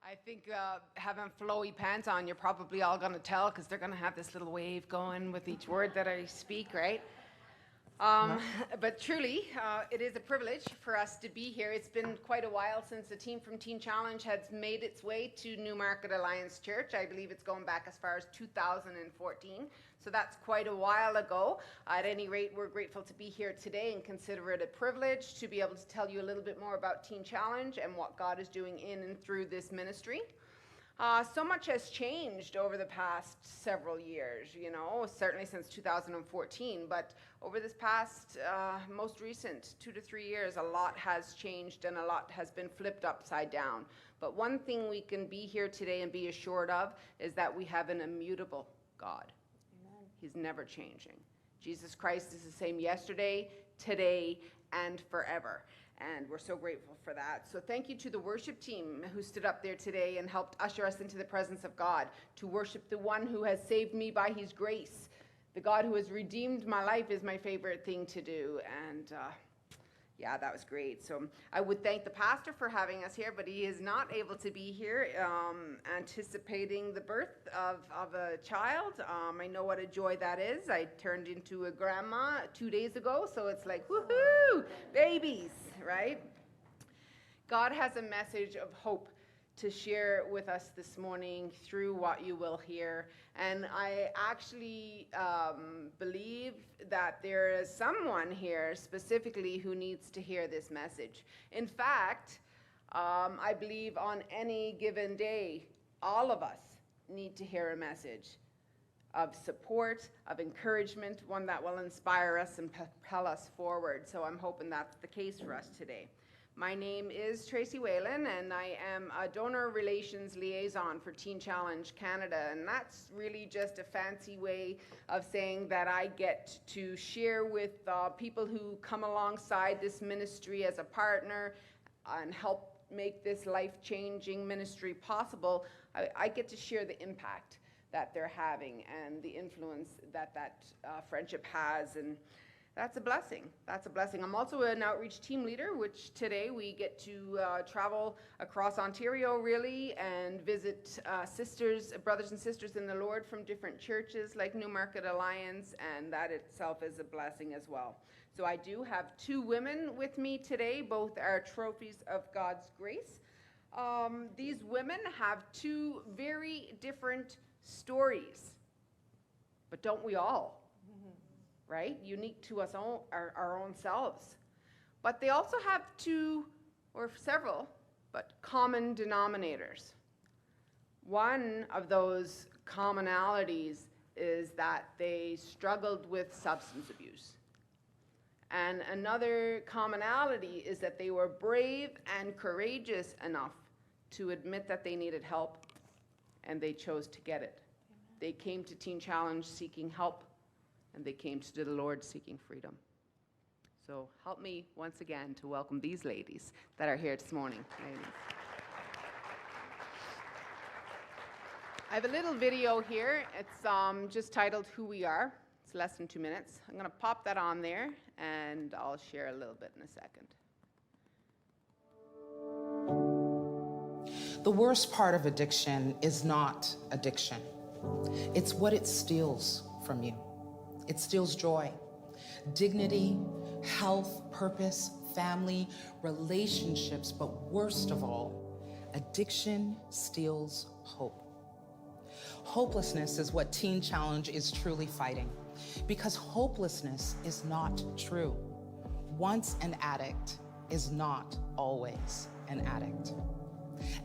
I think having flowy pants on, you're probably all going to tell because they're going to have this little wave going with each word that I speak, right? But truly, it is a privilege for us to be here. It's been quite a while since a team from Teen Challenge has made its way to Newmarket Alliance Church. I believe it's going back as far as 2014. So that's quite a while ago. At any rate, we're grateful to be here today and consider it a privilege to be able to tell you a little bit more about Teen Challenge and what God is doing in and through this ministry. So much has changed over the past several years, you know, certainly since 2014, but over this past, most recent 2 to 3 years, a lot has changed and a lot has been flipped upside down. But one thing we can be here today and be assured of is that we have an immutable God. Amen. He's never changing. Jesus Christ is the same yesterday, today, and forever. And we're so grateful for that. So thank you to the worship team who stood up there today and helped usher us into the presence of God, to worship the one who has saved me by his grace. The God who has redeemed my life is my favorite thing to do. And yeah, that was great. So I would thank the pastor for having us here, but he is not able to be here, anticipating the birth of a child. I know what a joy that is. I turned into a grandma 2 days ago, so it's like, woohoo, babies, right? God has a message of hope to share with us this morning through what you will hear. And I actually believe that there is someone here specifically who needs to hear this message. In fact, I believe on any given day, all of us need to hear a message of support, of encouragement, one that will inspire us and propel us forward. So I'm hoping that's the case for us today. My name is Tracy Whalen, and I am a donor relations liaison for Teen Challenge Canada, and that's really just a fancy way of saying that I get to share with people who come alongside this ministry as a partner and help make this life-changing ministry possible. I get to share the impact that they're having and the influence that friendship has, and that's a blessing. That's a blessing. I'm also an outreach team leader, which today we get to travel across Ontario, really, and visit brothers and sisters in the Lord from different churches like Newmarket Alliance, and that itself is a blessing as well. So I do have 2 women with me today. Both are trophies of God's grace. These women have 2 very different stories, but don't we all? Right? Unique to us our own selves. But they also have 2 or several, but common denominators. One of those commonalities is that they struggled with substance abuse. And another commonality is that they were brave and courageous enough to admit that they needed help, and they chose to get it. Amen. They came to Teen Challenge seeking help, and they came to the Lord seeking freedom. So help me once again to welcome these ladies that are here this morning. Ladies. I have a little video here. It's just titled Who We Are. It's less than 2 minutes. I'm going to pop that on there, and I'll share a little bit in a second. The worst part of addiction is not addiction. It's what it steals from you. It steals joy, dignity, health, purpose, family, relationships, but worst of all, addiction steals hope. Hopelessness is what Teen Challenge is truly fighting, because hopelessness is not true. Once an addict is not always an addict.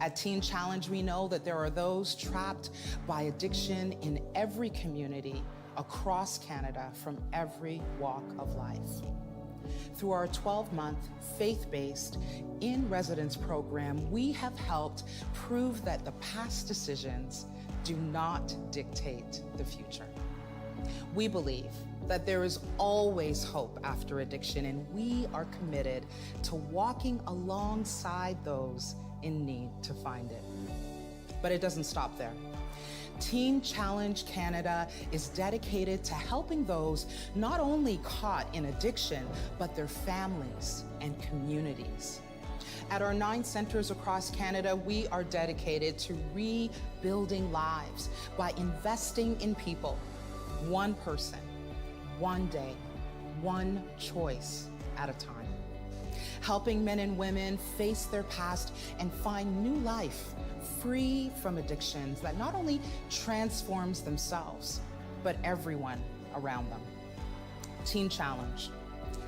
At Teen Challenge, we know that there are those trapped by addiction in every community across Canada from every walk of life. Through our 12-month faith-based in-residence program, we have helped prove that the past decisions do not dictate the future. We believe that there is always hope after addiction, and we are committed to walking alongside those in need to find it. But it doesn't stop there. Teen Challenge Canada is dedicated to helping those not only caught in addiction, but their families and communities. At our 9 centers across Canada, we are dedicated to rebuilding lives by investing in people, one person, one day, one choice at a time. Helping men and women face their past and find new life, free from addictions that not only transforms themselves, but everyone around them. Teen Challenge,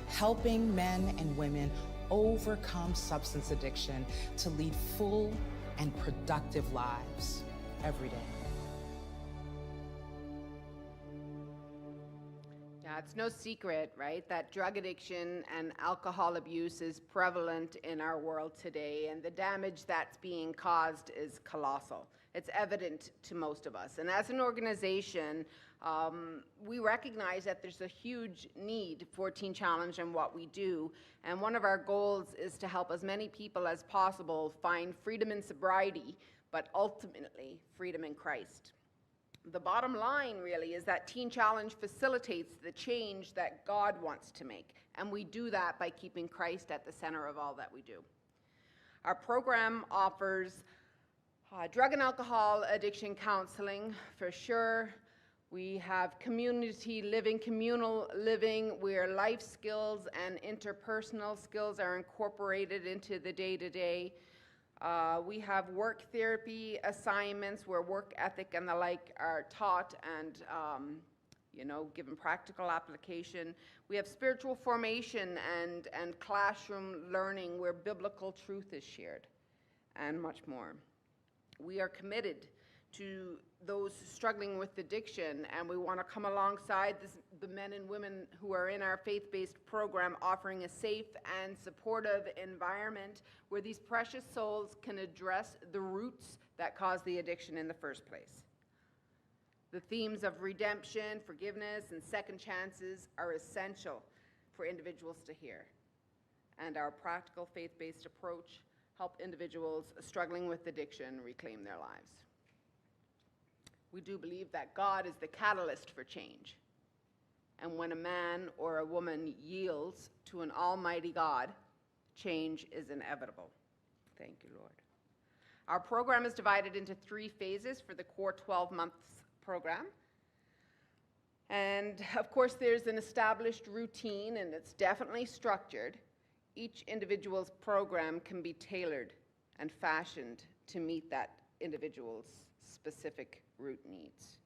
helping men and women overcome substance addiction to lead full and productive lives every day. Yeah, it's no secret, right, that drug addiction and alcohol abuse is prevalent in our world today, and the damage that's being caused is colossal. It's evident to most of us. And as an organization, we recognize that there's a huge need for Teen Challenge and what we do. And one of our goals is to help as many people as possible find freedom in sobriety, but ultimately freedom in Christ. The bottom line really is that Teen Challenge facilitates the change that God wants to make. And we do that by keeping Christ at the center of all that we do. Our program offers drug and alcohol addiction counseling for sure. We have community living, communal living, where life skills and interpersonal skills are incorporated into the day-to-day. We have work therapy assignments where work ethic and the like are taught and, given practical application. We have spiritual formation and classroom learning where biblical truth is shared, and much more. We are committed to those struggling with addiction, and we want to come alongside the men and women who are in our faith-based program, offering a safe and supportive environment where these precious souls can address the roots that cause the addiction in the first place. The themes of redemption, forgiveness, and second chances are essential for individuals to hear, and our practical faith-based approach help individuals struggling with addiction reclaim their lives. We do believe that God is the catalyst for change. And when a man or a woman yields to an almighty God, change is inevitable. Thank you, Lord. Our program is divided into 3 phases for the core 12 months program. And of course, there's an established routine, and it's definitely structured. Each individual's program can be tailored and fashioned to meet that individual's specific root needs.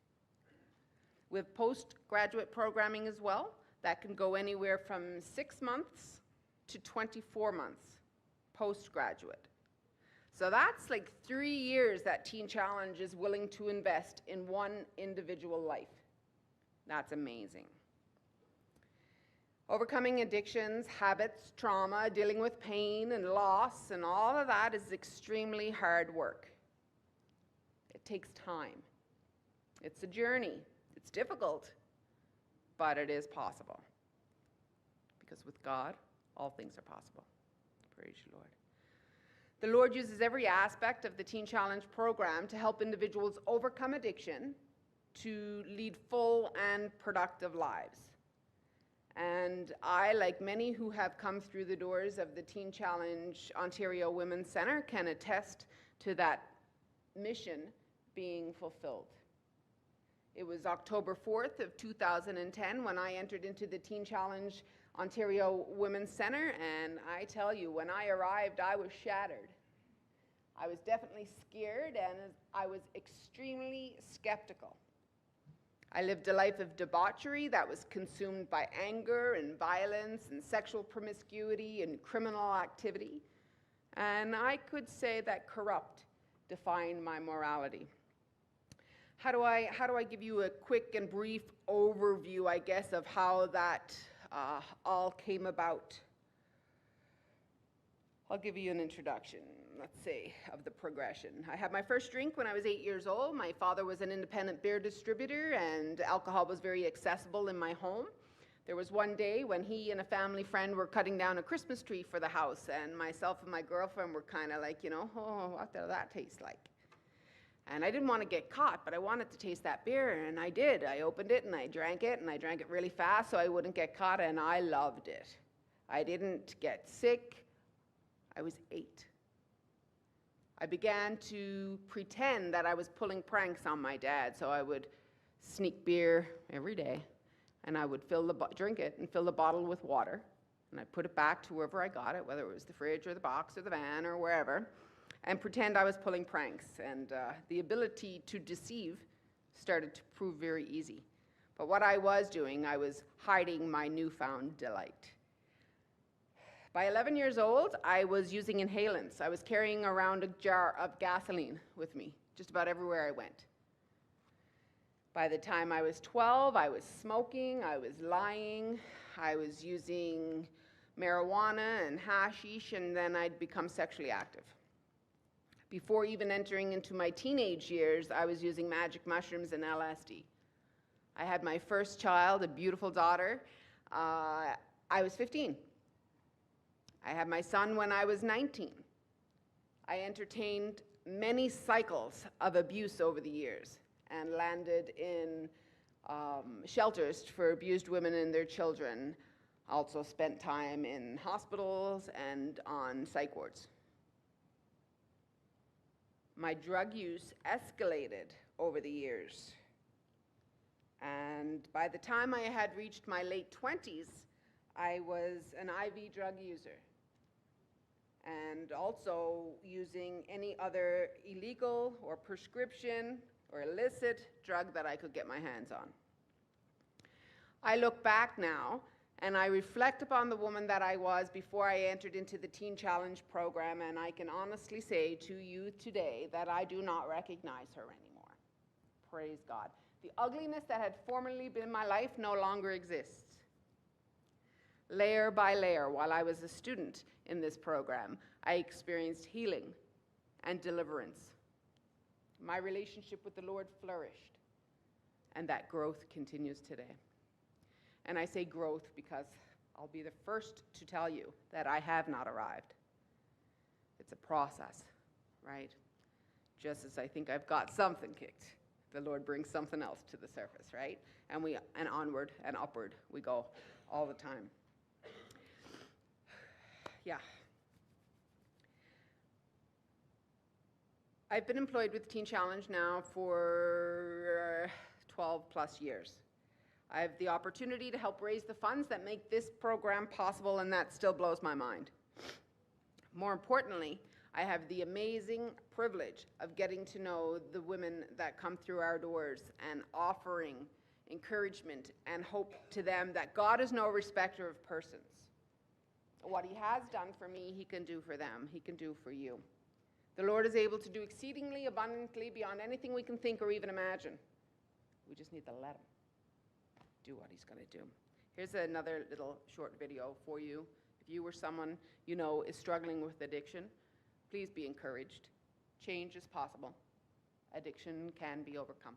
We have postgraduate programming as well. That can go anywhere from 6 months to 24 months postgraduate. So that's like 3 years that Teen Challenge is willing to invest in one individual life. That's amazing. Overcoming addictions, habits, trauma, dealing with pain and loss, and all of that is extremely hard work. It takes time. It's a journey. It's difficult, but it is possible. Because with God, all things are possible. Praise you, Lord. The Lord uses every aspect of the Teen Challenge program to help individuals overcome addiction, to lead full and productive lives. And I, like many who have come through the doors of the Teen Challenge Ontario Women's Centre, can attest to that mission being fulfilled. It was October 4th of 2010 when I entered into the Teen Challenge Ontario Women's Centre, and I tell you, when I arrived, I was shattered. I was definitely scared, and I was extremely skeptical. I lived a life of debauchery that was consumed by anger and violence and sexual promiscuity and criminal activity. And I could say that corrupt defined my morality. How do I give you a quick and brief overview, I guess, of how that all came about? I'll give you an introduction, let's say, of the progression. I had my first drink when I was 8 years old. My father was an independent beer distributor, and alcohol was very accessible in my home. There was one day when he and a family friend were cutting down a Christmas tree for the house, and myself and my girlfriend were kind of like, oh, what does that taste like? And I didn't want to get caught, but I wanted to taste that beer, and I did. I opened it, and I drank it really fast so I wouldn't get caught, and I loved it. I didn't get sick. I was 8. I began to pretend that I was pulling pranks on my dad. So I would sneak beer every day, and I would drink it and fill the bottle with water, and I'd put it back to wherever I got it, whether it was the fridge or the box or the van or wherever, and pretend I was pulling pranks. And the ability to deceive started to prove very easy. But what I was doing, I was hiding my newfound delight. By 11 years old, I was using inhalants. I was carrying around a jar of gasoline with me, just about everywhere I went. By the time I was 12, I was smoking, I was lying, I was using marijuana and hashish, and then I'd become sexually active. Before even entering into my teenage years, I was using magic mushrooms and LSD. I had my first child, a beautiful daughter. I was 15. I had my son when I was 19. I entertained many cycles of abuse over the years and landed in shelters for abused women and their children. Also spent time in hospitals and on psych wards. My drug use escalated over the years. And by the time I had reached my late 20s, I was an IV drug user, and also using any other illegal or prescription or illicit drug that I could get my hands on. I look back now and I reflect upon the woman that I was before I entered into the Teen Challenge program, and I can honestly say to you today that I do not recognize her anymore. Praise God. The ugliness that had formerly been my life no longer exists. Layer by layer, while I was a student in this program, I experienced healing and deliverance. My relationship with the Lord flourished, and that growth continues today. And I say growth because I'll be the first to tell you that I have not arrived. It's a process, right? Just as I think I've got something kicked, the Lord brings something else to the surface, right? And onward and upward we go all the time. Yeah. I've been employed with Teen Challenge now for 12 plus years. I have the opportunity to help raise the funds that make this program possible, and that still blows my mind. More importantly, I have the amazing privilege of getting to know the women that come through our doors and offering encouragement and hope to them that God is no respecter of persons. What he has done for me, he can do for them. He can do for you. The Lord is able to do exceedingly abundantly beyond anything we can think or even imagine. We just need to let him do what he's going to do. Here's another little short video for you. If you or someone you know is struggling with addiction, please be encouraged. Change is possible. Addiction can be overcome.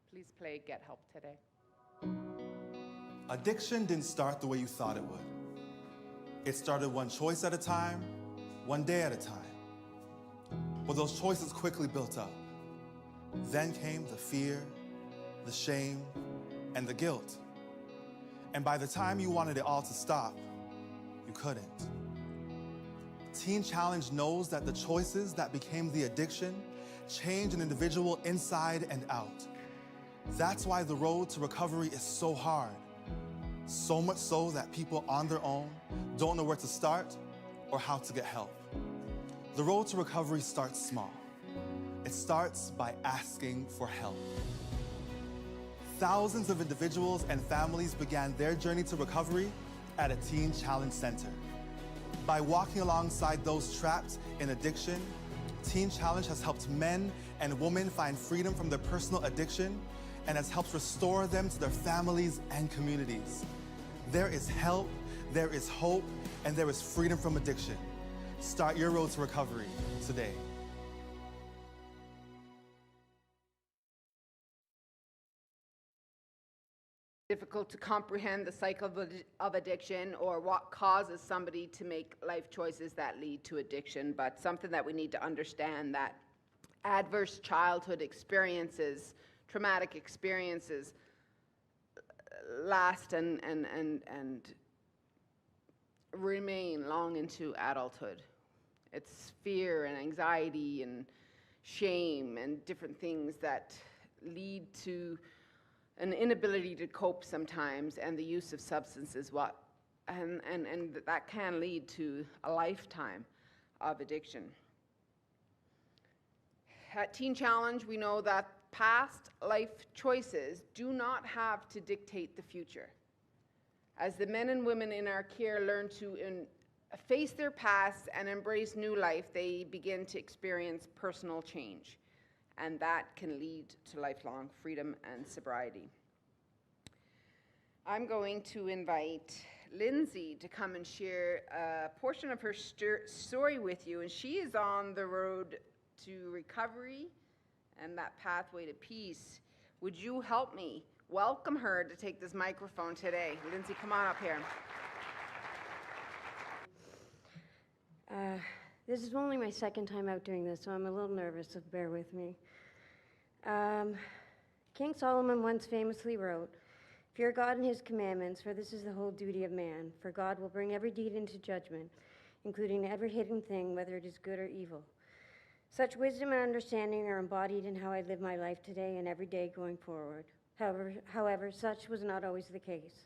Please play Get Help today. Addiction didn't start the way you thought it would. It started one choice at a time, one day at a time. But those choices quickly built up. Then came the fear, the shame, and the guilt. And by the time you wanted it all to stop, you couldn't. Teen Challenge knows that the choices that became the addiction change an individual inside and out. That's why the road to recovery is so hard. So much so that people on their own don't know where to start or how to get help. The road to recovery starts small. It starts by asking for help. Thousands of individuals and families began their journey to recovery at a Teen Challenge Center. By walking alongside those trapped in addiction, Teen Challenge has helped men and women find freedom from their personal addiction and has helped restore them to their families and communities. There is help, there is hope, and there is freedom from addiction. Start your road to recovery today. Difficult to comprehend the cycle of addiction or what causes somebody to make life choices that lead to addiction, but something that we need to understand, that adverse childhood experiences, traumatic experiences last and remain long into adulthood. It's fear and anxiety and shame and different things that lead to an inability to cope sometimes, and the use of substances, and that can lead to a lifetime of addiction. At Teen Challenge, we know that past life choices do not have to dictate the future. As the men and women in our care learn to face their past and embrace new life, they begin to experience personal change, and that can lead to lifelong freedom and sobriety. I'm going to invite Lindsay to come and share a portion of her story with you, and she is on the road to recovery and that pathway to peace. Would you help me welcome her to take this microphone today? Lindsay, come on up here. This is only my second time out doing this, so I'm a little nervous, so bear with me. King Solomon once famously wrote, "Fear God and his commandments, for this is the whole duty of man. For God will bring every deed into judgment, including every hidden thing, whether it is good or evil." Such wisdom and understanding are embodied in how I live my life today and every day going forward. However, such was not always the case.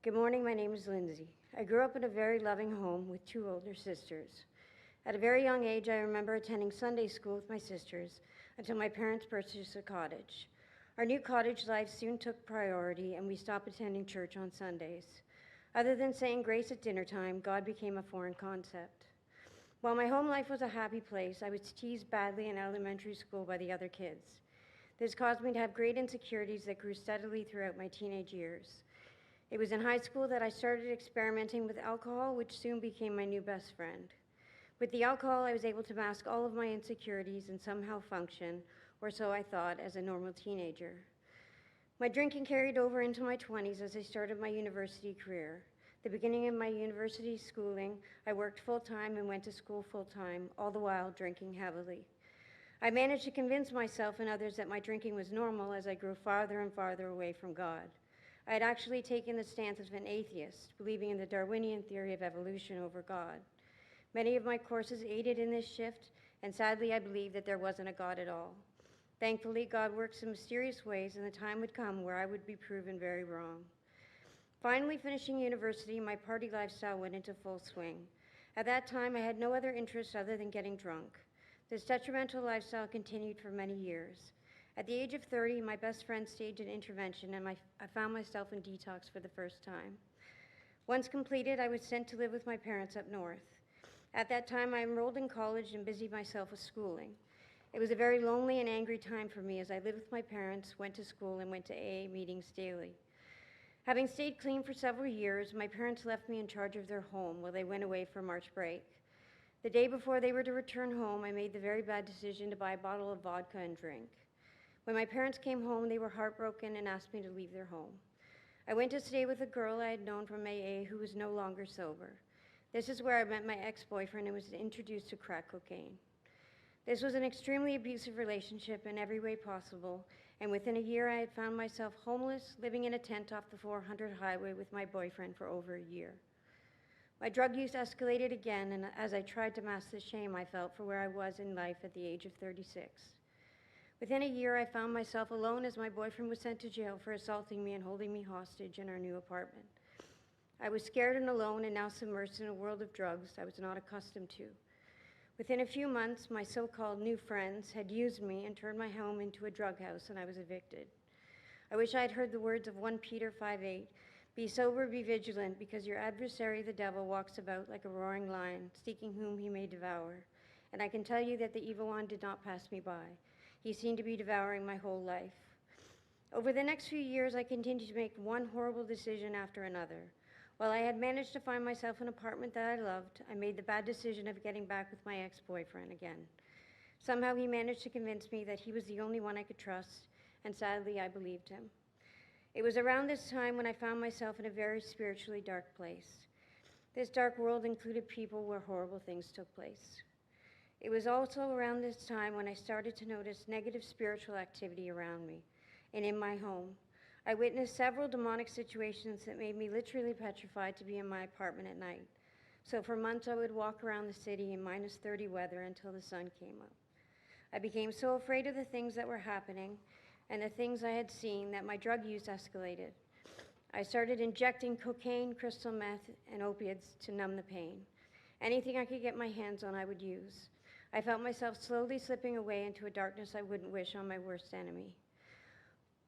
Good morning, my name is Lindsay. I grew up in a very loving home with 2 older sisters. At a very young age, I remember attending Sunday school with my sisters until my parents purchased a cottage. Our new cottage life soon took priority, and we stopped attending church on Sundays. Other than saying grace at dinner time, God became a foreign concept. While my home life was a happy place, I was teased badly in elementary school by the other kids. This caused me to have great insecurities that grew steadily throughout my teenage years. It was in high school that I started experimenting with alcohol, which soon became my new best friend. With the alcohol, I was able to mask all of my insecurities and somehow function, or so I thought, as a normal teenager. My drinking carried over into my 20s as I started my university career. The beginning of my university schooling, I worked full-time and went to school full-time, all the while drinking heavily. I managed to convince myself and others that my drinking was normal as I grew farther and farther away from God. I had actually taken the stance of an atheist, believing in the Darwinian theory of evolution over God. Many of my courses aided in this shift, and sadly I believed that there wasn't a God at all. Thankfully, God works in mysterious ways, and the time would come where I would be proven very wrong. Finally finishing university, my party lifestyle went into full swing. At that time, I had no other interest other than getting drunk. This detrimental lifestyle continued for many years. At the age of 30, my best friend staged an intervention, and I found myself in detox for the first time. Once completed, I was sent to live with my parents up north. At that time, I enrolled in college and busied myself with schooling. It was a very lonely and angry time for me as I lived with my parents, went to school, and went to AA meetings daily. Having stayed clean for several years, my parents left me in charge of their home while they went away for March break. The day before they were to return home, I made the very bad decision to buy a bottle of vodka and drink. When my parents came home, they were heartbroken and asked me to leave their home. I went to stay with a girl I had known from AA who was no longer sober. This is where I met my ex-boyfriend and was introduced to crack cocaine. This was an extremely abusive relationship in every way possible, and within a year I had found myself homeless, living in a tent off the 400 highway with my boyfriend for over a year. My drug use escalated again, and as I tried to mask the shame I felt for where I was in life at the age of 36. Within a year, I found myself alone as my boyfriend was sent to jail for assaulting me and holding me hostage in our new apartment. I was scared and alone and now submerged in a world of drugs I was not accustomed to. Within a few months, my so-called new friends had used me and turned my home into a drug house, and I was evicted. I wish I had heard the words of 1 Peter 5:8, "Be sober, be vigilant, because your adversary, the devil, walks about like a roaring lion, seeking whom he may devour." And I can tell you that the evil one did not pass me by. He seemed to be devouring my whole life. Over the next few years, I continued to make one horrible decision after another. While I had managed to find myself an apartment that I loved, I made the bad decision of getting back with my ex-boyfriend again. Somehow he managed to convince me that he was the only one I could trust, and sadly, I believed him. It was around this time when I found myself in a very spiritually dark place. This dark world included people where horrible things took place. It was also around this time when I started to notice negative spiritual activity around me and in my home. I witnessed several demonic situations that made me literally petrified to be in my apartment at night. So for months I would walk around the city in minus 30 weather until the sun came up. I became so afraid of the things that were happening and the things I had seen that my drug use escalated. I started injecting cocaine, crystal meth, and opiates to numb the pain. Anything I could get my hands on, I would use. I felt myself slowly slipping away into a darkness I wouldn't wish on my worst enemy.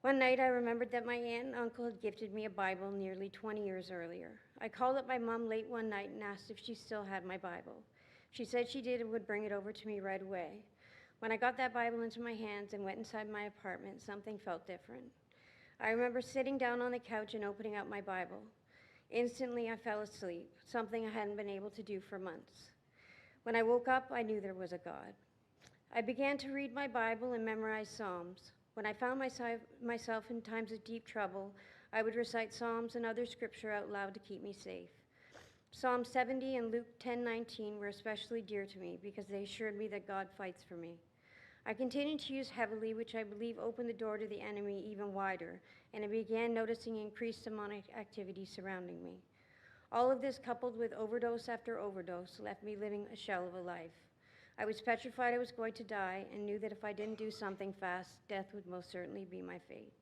One night, I remembered that my aunt and uncle had gifted me a Bible nearly 20 years earlier. I called up my mom late one night and asked if she still had my Bible. She said she did and would bring it over to me right away. When I got that Bible into my hands and went inside my apartment, something felt different. I remember sitting down on the couch and opening up my Bible. Instantly, I fell asleep, something I hadn't been able to do for months. When I woke up, I knew there was a God. I began to read my Bible and memorize Psalms. When I found myself in times of deep trouble, I would recite Psalms and other scripture out loud to keep me safe. Psalm 70 and Luke 10:19 were especially dear to me because they assured me that God fights for me. I continued to use heavily, which I believe opened the door to the enemy even wider, and I began noticing increased demonic activity surrounding me. All of this, coupled with overdose after overdose, left me living a shell of a life. I was petrified I was going to die and knew that if I didn't do something fast, death would most certainly be my fate.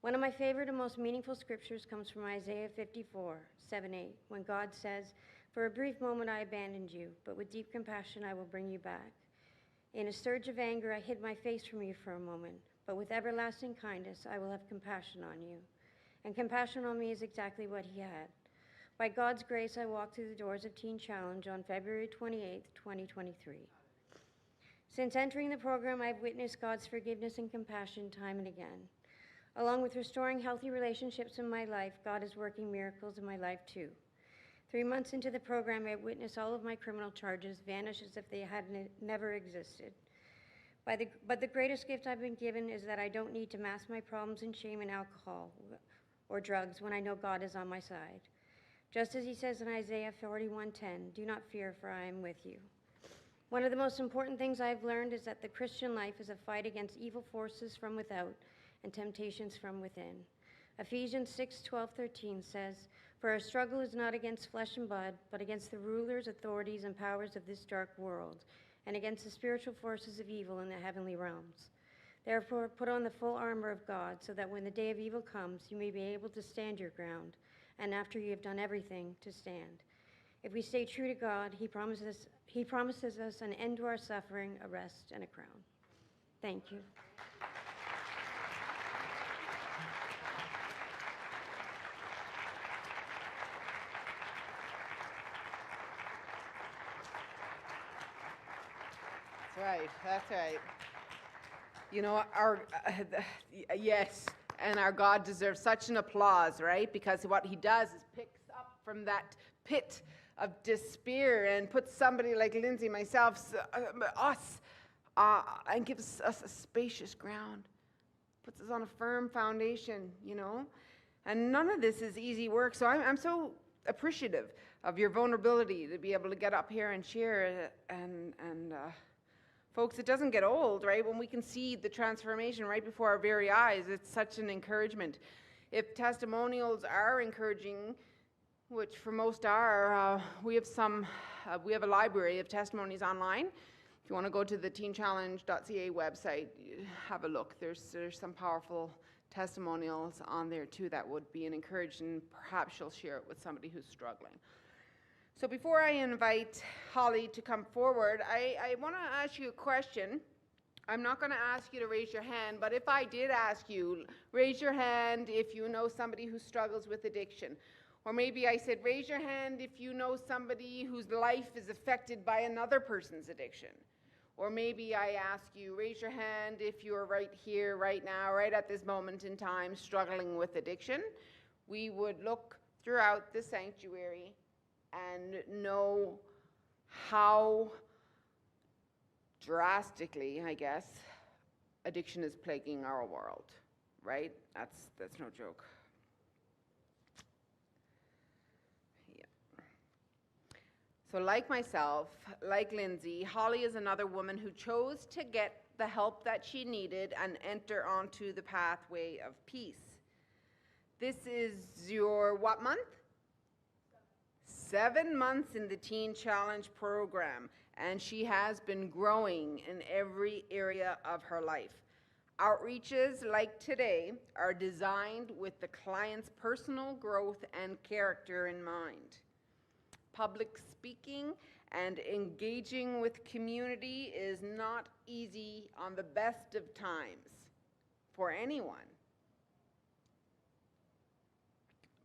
One of my favorite and most meaningful scriptures comes from Isaiah 54:7-8, when God says, "For a brief moment I abandoned you, but with deep compassion I will bring you back. In a surge of anger I hid my face from you for a moment, but with everlasting kindness I will have compassion on you." And compassion on me is exactly what he had. By God's grace, I walked through the doors of Teen Challenge on February 28, 2023. Since entering the program, I've witnessed God's forgiveness and compassion time and again. Along with restoring healthy relationships in my life, God is working miracles in my life too. 3 months into the program, I've witnessed all of my criminal charges vanish as if they had never existed. But the greatest gift I've been given is that I don't need to mask my problems in shame and alcohol or drugs when I know God is on my side. Just as he says in Isaiah 41:10, "Do not fear, for I am with you." One of the most important things I've learned is that the Christian life is a fight against evil forces from without and temptations from within. Ephesians 6:12-13 says, "For our struggle is not against flesh and blood, but against the rulers, authorities, and powers of this dark world, and against the spiritual forces of evil in the heavenly realms. Therefore, put on the full armor of God, so that when the day of evil comes, you may be able to stand your ground, and after you have done everything, to stand. If we stay true to God, he promises us an end to our suffering, a rest, and a crown." Thank you. That's right. You know, yes, and our God deserves such an applause, right? Because what he does is picks up from that pit of despair and puts somebody like Lindsay, myself, us, and gives us a spacious ground, puts us on a firm foundation, you know? And none of this is easy work, so I'm so appreciative of your vulnerability to be able to get up here and share and folks, it doesn't get old, right? When we can see the transformation right before our very eyes, it's such an encouragement. If testimonials are encouraging, which for most are, we have a library of testimonies online. If you want to go to the teenchallenge.ca website, have a look. There's some powerful testimonials on there too that would be an encouragement, and perhaps you'll share it with somebody who's struggling. So before I invite Holly to come forward, I want to ask you a question. I'm not going to ask you to raise your hand, but if I did ask you, raise your hand if you know somebody who struggles with addiction. Or maybe I said, raise your hand if you know somebody whose life is affected by another person's addiction. Or maybe I ask you, raise your hand if you're right here, right now, right at this moment in time, struggling with addiction. We would look throughout the sanctuary and know how drastically, I guess, addiction is plaguing our world, right? That's no joke. Yeah. So like myself, like Lindsay, Holly is another woman who chose to get the help that she needed and enter onto the pathway of peace. This is your what month? 7 months in the Teen Challenge program, and she has been growing in every area of her life. Outreaches like today are designed with the client's personal growth and character in mind. Public speaking and engaging with community is not easy on the best of times for anyone.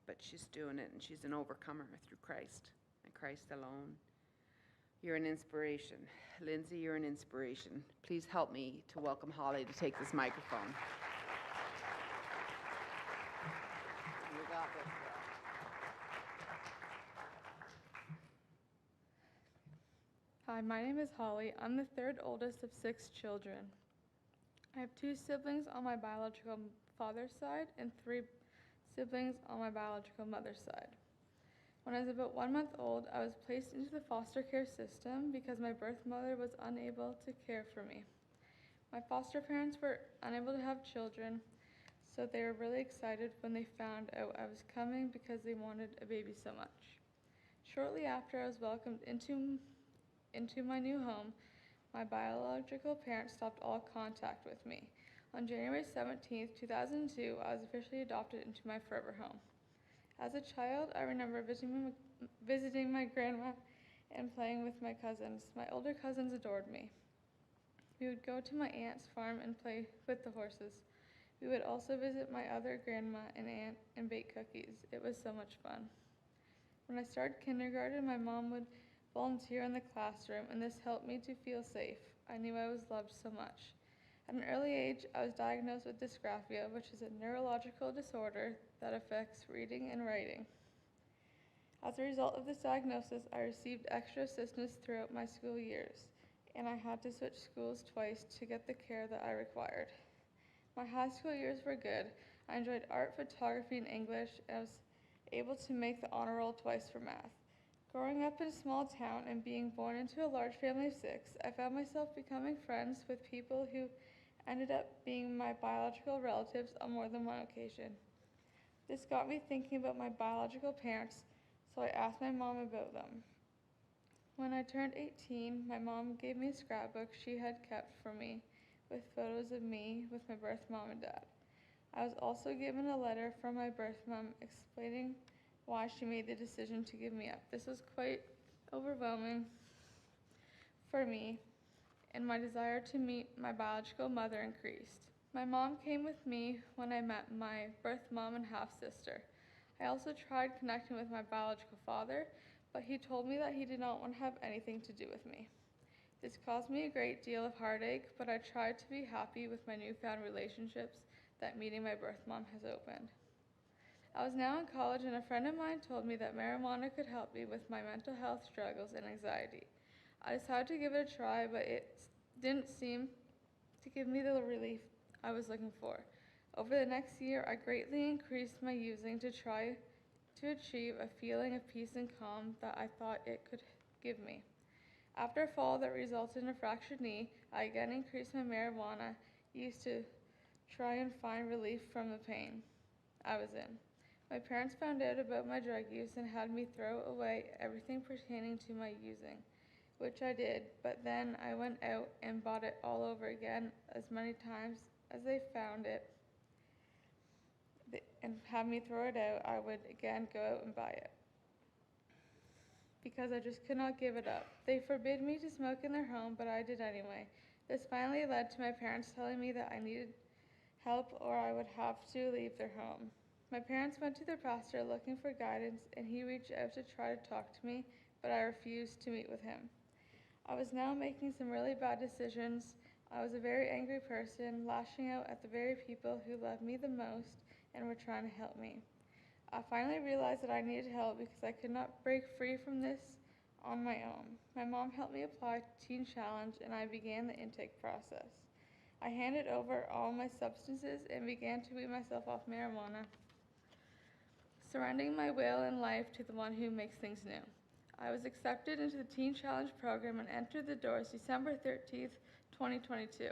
But she's doing it, and she's an overcomer through Christ and Christ alone. You're an inspiration. Lindsay, you're an inspiration. Please help me to welcome Holly to take this microphone. You got this, girl. Hi, my name is Holly. I'm the third oldest of 6 children. I have 2 siblings on my biological father's side and 3 siblings on my biological mother's side. When I was about 1 month old, I was placed into the foster care system because my birth mother was unable to care for me. My foster parents were unable to have children, so they were really excited when they found out I was coming because they wanted a baby so much. Shortly after I was welcomed into my new home, my biological parents stopped all contact with me. On January 17th, 2002, I was officially adopted into my forever home. As a child, I remember visiting my grandma and playing with my cousins. My older cousins adored me. We would go to my aunt's farm and play with the horses. We would also visit my other grandma and aunt and bake cookies. It was so much fun. When I started kindergarten, my mom would volunteer in the classroom, and this helped me to feel safe. I knew I was loved so much. At an early age, I was diagnosed with dysgraphia, which is a neurological disorder that affects reading and writing. As a result of this diagnosis, I received extra assistance throughout my school years, and I had to switch schools twice to get the care that I required. My high school years were good. I enjoyed art, photography, and English, and I was able to make the honor roll twice for math. Growing up in a small town and being born into a large family of 6, I found myself becoming friends with people who ended up being my biological relatives on more than one occasion. This got me thinking about my biological parents, so I asked my mom about them. When I turned 18, my mom gave me a scrapbook she had kept for me with photos of me with my birth mom and dad. I was also given a letter from my birth mom explaining why she made the decision to give me up. This was quite overwhelming for me, and my desire to meet my biological mother increased. My mom came with me when I met my birth mom and half-sister. I also tried connecting with my biological father, but he told me that he did not want to have anything to do with me. This caused me a great deal of heartache, but I tried to be happy with my newfound relationships that meeting my birth mom has opened. I was now in college, and a friend of mine told me that marijuana could help me with my mental health struggles and anxiety. I decided to give it a try, but it didn't seem to give me the relief I was looking for. Over the next year, I greatly increased my using to try to achieve a feeling of peace and calm that I thought it could give me. After a fall that resulted in a fractured knee, I again increased my marijuana use to try and find relief from the pain I was in. My parents found out about my drug use and had me throw away everything pertaining to my using, which I did, but then I went out and bought it all over again as many times as they found it and had me throw it out. I would again go out and buy it because I just could not give it up. They forbid me to smoke in their home, but I did anyway. This finally led to my parents telling me that I needed help or I would have to leave their home. My parents went to their pastor looking for guidance, and he reached out to try to talk to me, but I refused to meet with him. I was now making some really bad decisions. I was a very angry person, lashing out at the very people who loved me the most and were trying to help me. I finally realized that I needed help because I could not break free from this on my own. My mom helped me apply to Teen Challenge, and I began the intake process. I handed over all my substances and began to wean myself off marijuana, surrendering my will and life to the one who makes things new. I was accepted into the Teen Challenge program and entered the doors December 13th, 2022.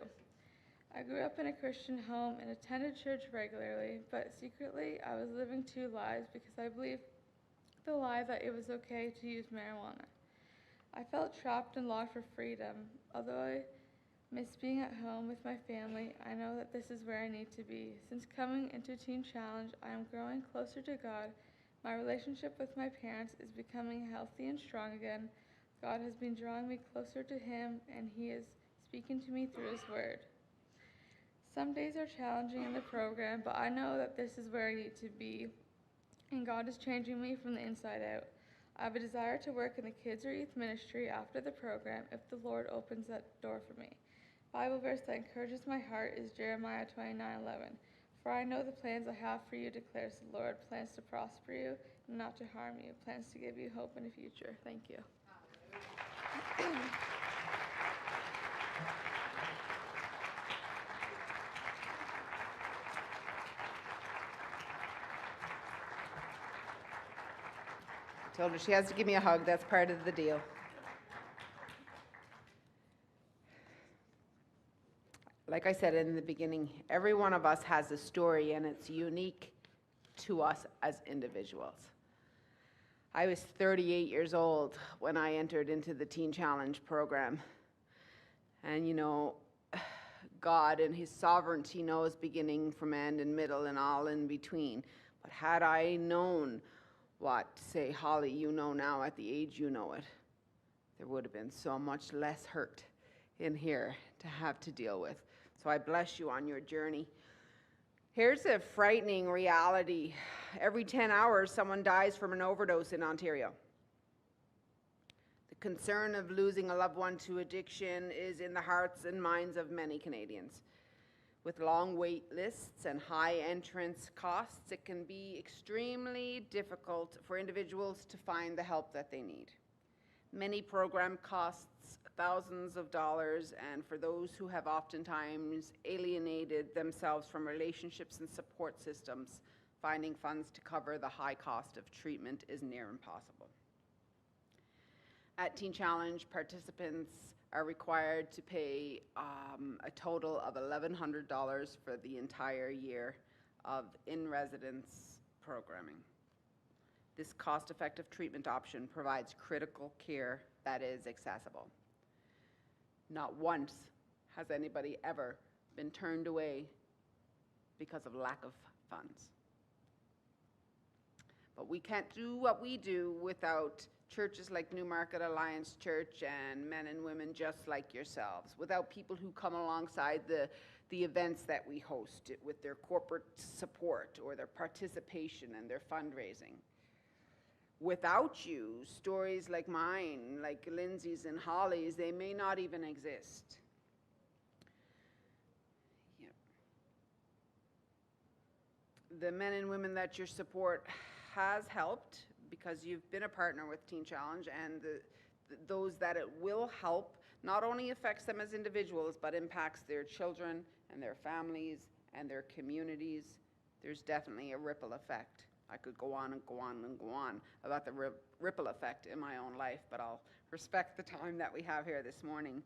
I grew up in a Christian home and attended church regularly, but secretly I was living 2 lives because I believed the lie that it was okay to use marijuana. I felt trapped and longed for freedom. Although I miss being at home with my family, I know that this is where I need to be. Since coming into Teen Challenge, I am growing closer to God. My relationship with my parents is becoming healthy and strong again. God has been drawing me closer to Him, and He is speaking to me through His Word. Some days are challenging in the program, but I know that this is where I need to be, and God is changing me from the inside out. I have a desire to work in the kids or youth ministry after the program if the Lord opens that door for me. Bible verse that encourages my heart is Jeremiah 29:11. For I know the plans I have for you, declares the Lord, plans to prosper you and not to harm you, plans to give you hope in the future. Thank you. Told her she has to give me a hug. That's part of the deal. Like I said in the beginning, every one of us has a story, and it's unique to us as individuals. I was 38 years old when I entered into the Teen Challenge program. And you know, God in His sovereignty knows beginning from end and middle and all in between. But had I known what, say, Holly, you know now at the age you know it, there would have been so much less hurt in here to have to deal with. So I bless you on your journey. Here's a frightening reality. Every 10 hours, someone dies from an overdose in Ontario. The concern of losing a loved one to addiction is in the hearts and minds of many Canadians. With long wait lists and high entrance costs, it can be extremely difficult for individuals to find the help that they need. Many program costs thousands of dollars, and for those who have oftentimes alienated themselves from relationships and support systems, finding funds to cover the high cost of treatment is near impossible. At Teen Challenge, participants are required to pay a total of $1,100 for the entire year of in-residence programming. This cost-effective treatment option provides critical care that is accessible. Not once has anybody ever been turned away because of lack of funds. But we can't do what we do without churches like Newmarket Alliance Church and men and women just like yourselves, without people who come alongside the events that we host with their corporate support or their participation and their fundraising. Without you, stories like mine, like Lindsay's and Holly's, they may not even exist. Yep. The men and women that your support has helped, because you've been a partner with Teen Challenge, and those that it will help not only affects them as individuals, but impacts their children and their families and their communities. There's definitely a ripple effect. I could go on and go on and go on about the ripple effect in my own life, but I'll respect the time that we have here this morning.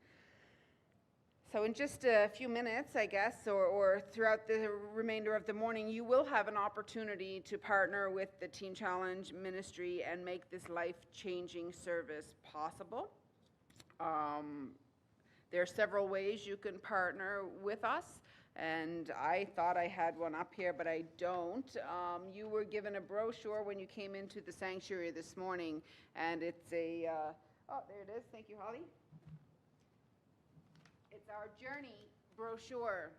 So in just a few minutes, I guess, or throughout the remainder of the morning, you will have an opportunity to partner with the Teen Challenge ministry and make this life-changing service possible. There are several ways you can partner with us, and I thought I had one up here, but I don't. You were given a brochure when you came into the sanctuary this morning, and it's a, oh, there it is. Thank you, Holly. It's our journey brochure.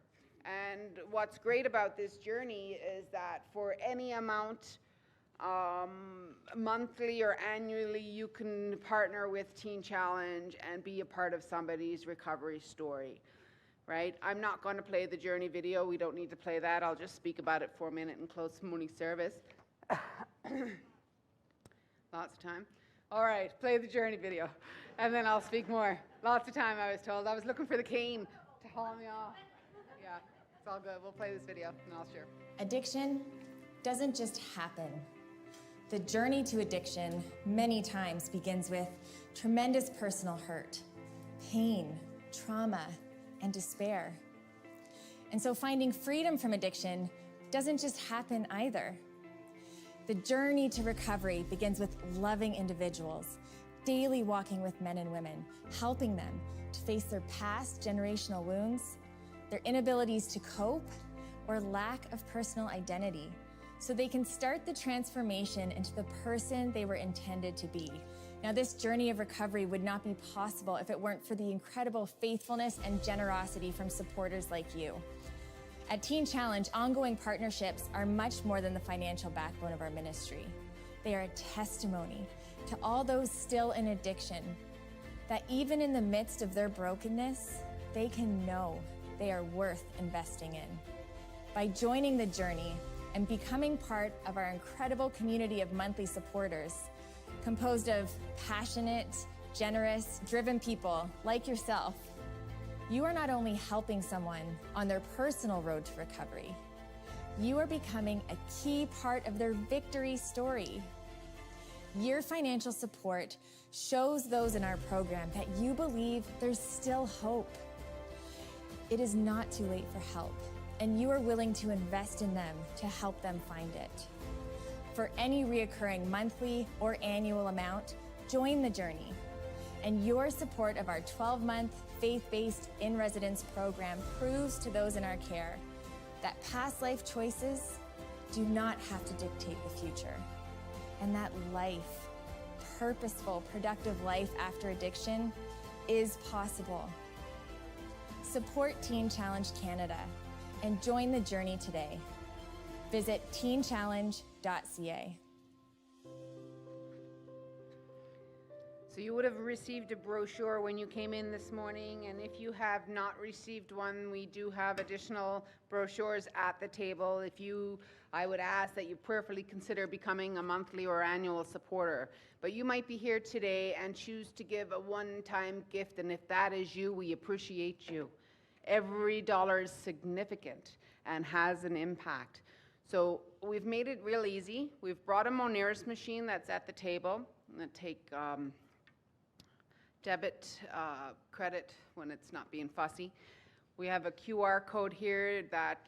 And what's great about this journey is that for any amount, monthly or annually, you can partner with Teen Challenge and be a part of somebody's recovery story, right? I'm not going to play the journey video. We don't need to play that. I'll just speak about it for a minute and close morning service. Lots of time. All right, play the journey video, and then I'll speak more. Lots of time, I was told. I was looking for the cane to haul me off. Yeah, it's all good. We'll play this video, and I'll share. Addiction doesn't just happen. The journey to addiction many times begins with tremendous personal hurt, pain, trauma, and despair. And so finding freedom from addiction doesn't just happen either. The journey to recovery begins with loving individuals, daily walking with men and women, helping them to face their past generational wounds, their inabilities to cope, or lack of personal identity, so they can start the transformation into the person they were intended to be. Now, this journey of recovery would not be possible if it weren't for the incredible faithfulness and generosity from supporters like you. At Teen Challenge, ongoing partnerships are much more than the financial backbone of our ministry. They are a testimony to all those still in addiction, that even in the midst of their brokenness, they can know they are worth investing in. By joining the journey and becoming part of our incredible community of monthly supporters, composed of passionate, generous, driven people like yourself, you are not only helping someone on their personal road to recovery, you are becoming a key part of their victory story. Your financial support shows those in our program that you believe there's still hope. It is not too late for help, and you are willing to invest in them to help them find it. For any reoccurring monthly or annual amount, join the journey. And your support of our 12-month faith-based in-residence program proves to those in our care that past life choices do not have to dictate the future, and that life, purposeful, productive life after addiction, is possible. Support Teen Challenge Canada and join the journey today. Visit teenchallenge.ca. So you would have received a brochure when you came in this morning, and if you have not received one, we do have additional brochures at the table. I would ask that you prayerfully consider becoming a monthly or annual supporter. But you might be here today and choose to give a one-time gift, and if that is you, we appreciate you. Every dollar is significant and has an impact. So we've made it real easy. We've brought a Moneris machine that's at the table. I'm going to take debit, credit when it's not being fussy. We have a QR code here that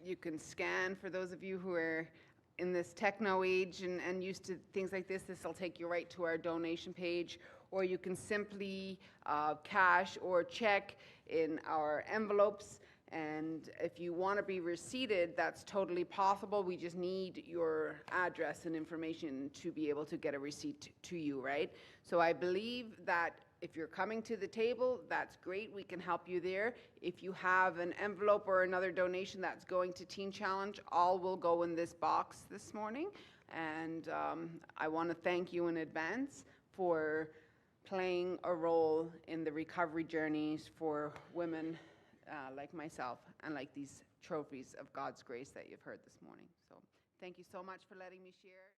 you can scan for those of you who are in this techno age and used to things like this. This will take you right to our donation page, or you can simply cash or check in our envelopes. And if you want to be receipted, that's totally possible. We just need your address and information to be able to get a receipt to you, right? So I believe that if you're coming to the table, that's great. We can help you there. If you have an envelope or another donation that's going to Teen Challenge, all will go in this box this morning. And I want to thank you in advance for playing a role in the recovery journeys for women like myself and like these trophies of God's grace that you've heard this morning. So thank you so much for letting me share.